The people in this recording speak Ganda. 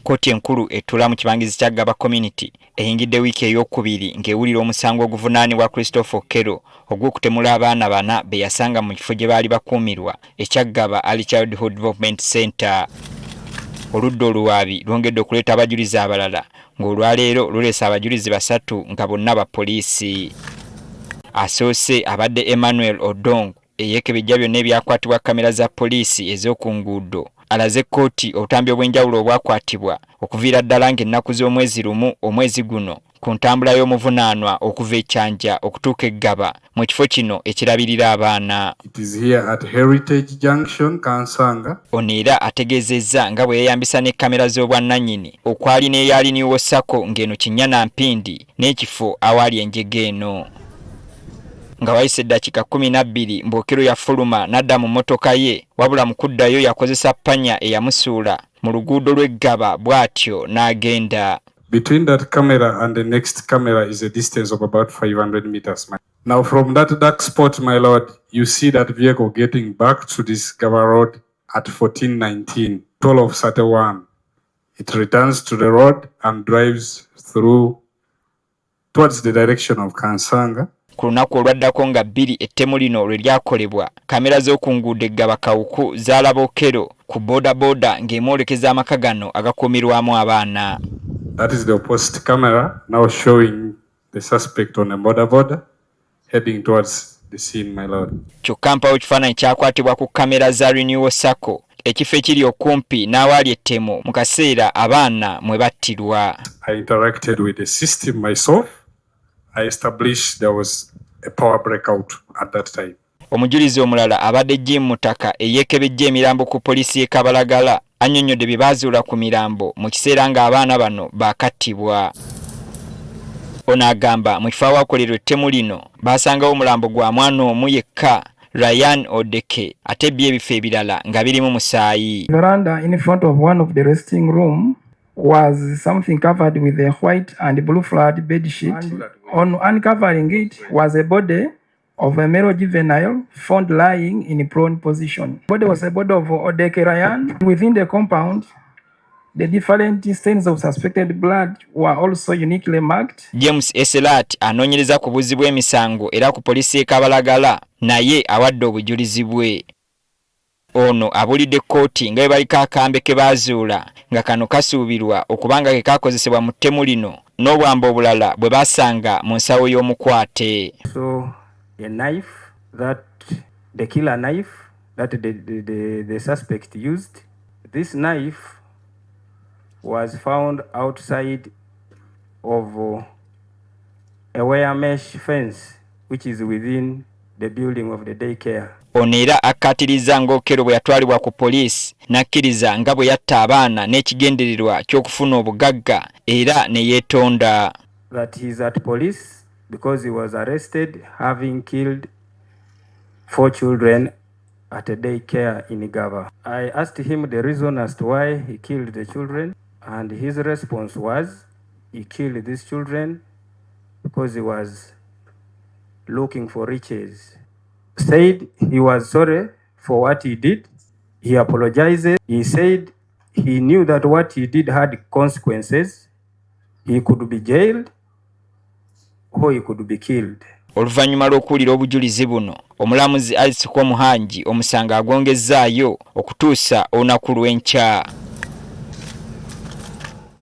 Kkooti enkulu etula mu kibangizi kya Gaba Community eyingidde wiiki ey'okubiri ng'ewulira omusango oguvunaanibwa Christopher Okello ogw'okutemula abaana bana be yasanga mu kifo gye baali bakuumirwa ekya Gaba Early Childhood Development Center. Oludda oluwaabi lwongedde okuleeta abajulizi abalala ng'olwaleero luleese abajulizi basatu nga bonna ba poliisi. Asoose abadde Emmanuel Odong eyeekebejja byonna ebyakwatibwa kamera za poliisi ez'oku nguudo. Alaze kkooti obutambi obw'enjawulo obwakwatibwa okuviira ddala ng'ennaku z'omwezi lumu omwezi guno ku ntambula y'omuvunaanwa okuva e Kyanja okutuuka e Gaba mu kifo kino ekirabirira abaana. It is here at Heritage Junction, Kansanga. Ono era ategeezezza nga bwe yeeyambisa ne kamera z'obwannannyini okwali n'eyali New Osako ng'eno Kinyana Mpindi n'ekifo awaali enjege eno. Nga wayise eddakiika 12 mb'Okello yafuluma n'adda mu mmotoka ye wabula mu kuddayo yakozesa ppanya eyamusuula mu luguudo lw'e Gaba bw'atyo n'agenda. Between that camera and the next camera is a distance of about 500 meters. Now from that dark spot, my lord, you see that vehicle getting back to this Gaba road at 14:19, 12:31. It returns to the road and drives through towards the direction of Kansanga. Ku lunaku olwaddako nga 2 ettemu lino lwe lyakolebwa, kamera z'oku nguudo e Gaba Kawuku zaalaba Okello ku bodaboda ng'emwolekeza amaka gano agakuumirwamu abaana. That is the opposite camera now showing the suspect on a bodaboda heading towards the scene, my lord. Kyokka mpawo ekifaananyi kyakwatibwa ku kamera za Renewal Sacco ekifo ekiri okumpi n'awaali ettemu mu kaseera abaana mwe battirwa. I interacted with the system myself. I established there was a power breakout at that time. Omujulizi omulala abadde Jim Mutaka eyeekebejja emirambo ku poliisi y'e Kabalagala annyonnyodde bye baazuula ku mirambo mu kiseera ng'abaana bano baakattibwa. Ono agamba mu kifo awaakolerwa ettemu lino baasangawo omulambo gwa mwana omu yekka, Ryan Odeke, ate ebifo ebirala nga birimu musaayi. Veranda in front of one of the resting room was something covered with a white and blue flowered bed sheet. On uncovering it was a body of a male juvenile found lying in a prone position. The body was a body of Odeke Ryan. Within the compound, the different stains of suspected blood were also uniquely marked. James Eselat anoonyereza ku buzzi bw'emisango era ku poliisi y'e Kabalagala naye awadde obujulizi bwe. Ono abulidde kkooti nga bwe baliko akambe ke baazuula nga kano kasuubirwa okubanga ke kaakozesebwa mu ttemu lino n'obwambo obulala bwe baasanga mu nsawo y'omukwate. So a knife that the killer knife that the suspect used. This knife was found outside of a wire mesh fence which is within the building of the daycare. Ono era akkaatiriza ng'Okello bwe yatwalibwa ku poliisi n'akkiriza nga bwe yatta abaana n'ekigendererwa ky'okufuna obugagga era ne yeetonda. That he is at police because he was arrested having killed 4 children at a daycare in Gaba. I asked him the reason as to why he killed the children, and his response was he killed these children because he was looking for riches. Said he was sorry for what he did. He apologized. He said he knew that what he did had consequences. He could be jailed or he could be killed. Oluvannyuma lw'okuwulira obujulizi buno, omulamuzi Isaac Omuhangi omusango agwongezzaayo okutuusa olunaku lw'enkya.